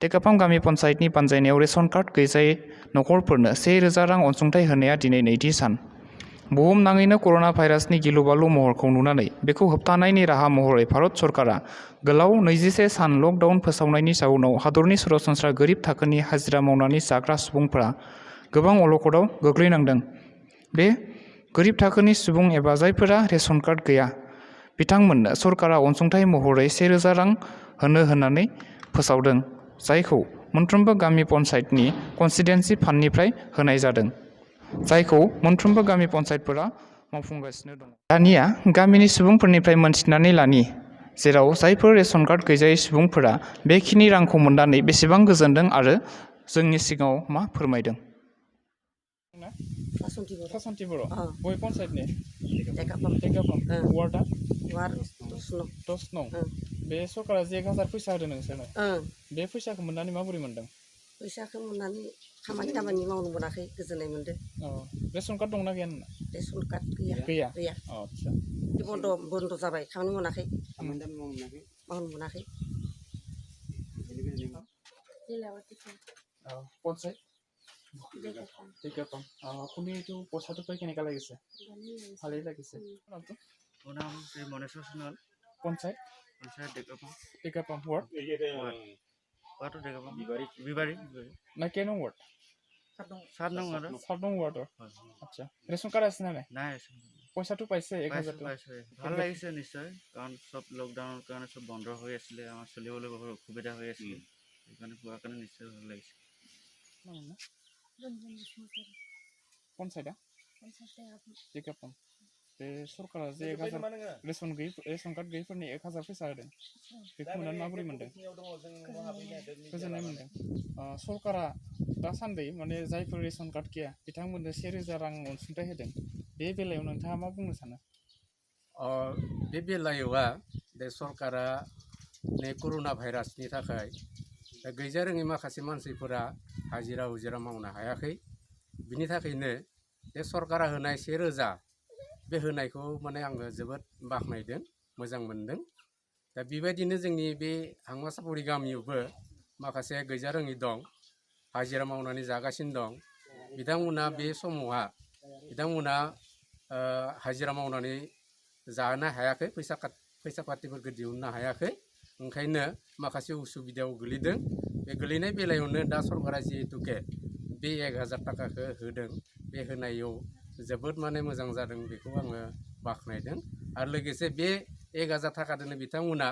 टेकापाम गामि पन्चायतनि बानजायनायाव ration card गैजायै नखरफोरनो 1000 रां अनसुंथाइ होनाया दिनै नैथि सान। बुहुमनाङैनो कर'ना भाइरासनि गिलुबालु महरखौ नुनानै बेखौ होबथानायनि राहा महरै भारत सरकारा गोलाव 21 सान लकडाउन फोसावनायनि जाउनाव हादरनि सरासनस्रा गोरिब थाखोनि हाजिरा मावनानै जाग्रा सुबुंफोरा गोबां अलखदाव गोग्लैनांदों। बे गोरिब थाखोनि सुबुं एबा जायफोरा रेशन कार्ड गैया बिथांमोननो सरकारा अनसुंथाइ महरै 1000 रां होनो होननानै फोसावदों, जायखौ मोनफ्रोमबो गामि पन्चायतनि कन्स्टिट्युएन्सि फान्डनिफ्राय होनाय जादों, जायखौ मोनफ्रोमबो गामि पन्चायतफोरा मावफुंगासिनो दं। दानिया गामिनि सुबुंफोरनिफ्राय मोनथिनानै लानि, जेराव जायफोर रेशन कार्ड गैजायै सुबुंफोरा बेखिनि रांखौ मोननानै बेसेबां गोजोनदों आरो जोंनि सिगाङाव मा फोरमायदों। सासन्ति बर' बबे पन्चायतनि? टेकापाम वार्डआ 10 नं। बे सरकारा जे 1000 फैसा होदों नोंसोरनो, बे फैसाखौ मोननानै माबोरै मोनदों? फैसाखौ मोननानै खामानि मावनो मोनाखै, गोजोननाय मोनदों। रेशन कार्ड दंना गैया नोंना? रेशन कार्ड गैया। आच्छा। बन्द जाबाय, खामानि मोनाखै, मावनो मोनाखै। পঞ্চায়েত টেকাপাম আপুনি এইটো পইচাটো পাই কেনেকুৱা লাগিছে? ভালেই লাগিছে। মোৰ নাম শ্ৰী মনেশ্বৰ সোণোৱাল। পঞ্চায়ত টেকাপাম ৱাৰ্ডটো টেকাপাম বিবাৰী না কেই নং ৱাৰ্ড? 7 নং ৱাৰ্ডৰ। 7 নং ৱাৰ্ডৰ। আচ্ছা, ৰেচন কাৰ্ড আছে নে নাই? নাই। পইচাটো পাইছে 1000 টকা? ভাল লাগিছে নিশ্চয়, কাৰণ চব লকডাউনৰ কাৰণে চব বন্ধ হৈ আছিলে, আমাৰ চলিবলৈ বহুত অসুবিধা হৈ আছিলে, সেইকাৰণে পোৱাৰ কাৰণে নিশ্চয় ভাল লাগিছে। पन्चायतआ टेकापाम बे सरकारा जे 1000 रेशन कार्ड गैयैफोरनि 1000 फैसा होदों, बेखौ मोननानै माबोरै मोनदों? गोजोननाय मोनदों। सरकारा दासान्दि माने जायफोर रेशन कार्ड गैया बिथांमोननो 1000 रां अनसुंथाइ होदों, बे बेलायाव नोंथाङा मा बुंनो सानो? बे बेलायाव बे सरकारा नै कर'ना भाइरासनि थाखाय गैजा रोङै माखासे मानसिफोरा हाजिरा हुजिरा मावनो हायाखै, बिनि थाखायनो बे सरकारा होनाय 1000 बे होनायखौ माने आङो जोबोद बाख्नायदों, मोजां मोनदों। दा बेबायदिनो जोंनि बे हांमासापुरि गामियावबो माखासे गैजा रोङि दं, हाजिरा मावनानै जागासिनो दं। बिथांमोना बे समावहा हाजिरा मावनानै जानो हायाखै, फैसा पातिफोरखौ दिहुननो हायाखै, ओंखायनो माखासे उसुबिदायाव गोलैदों। बे गोलैनाय बेलायावनो दा सरकारा जिहेतुके बे 1000 थाखाखौ होदों, बे होनायाव जोबोद माने मोजां जादों, बेखौ आङो बाख्नायदों। आरो लोगोसे बे 1000 थाखादोनो बिथांमोना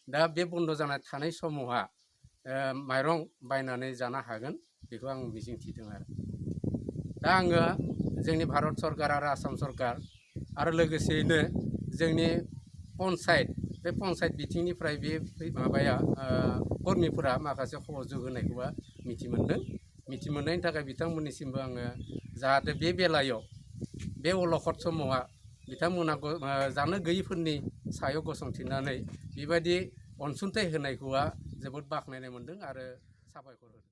दा बे बन्द जानाय थानाय समावहा माइरं बायनानै जानो हागोन, बेखौ आं मिजिंथिदों। आरो दा आङो जोंनि भारत सरकार आरो आसाम सरकार आरो लोगोसेयैनो जोंनि पन्चायत, बे पन्चायत बिथिंनिफ्राय बे माबाया कर्मिफोरा माखासे सहयोग होनायखौबो मिथि मोननायनि थाखाय बिथांमोननिसिमबो आङो जाहाथे बे बेलायाव बे अलखद समावहा बिथांमोना जानो गैयैफोरनि सायाव गसंथिनानै बेबायदि अनसुंथाइ होनायखौआ जोबोद बाख्नायनाय मोनदों आरो साबायखर होदों।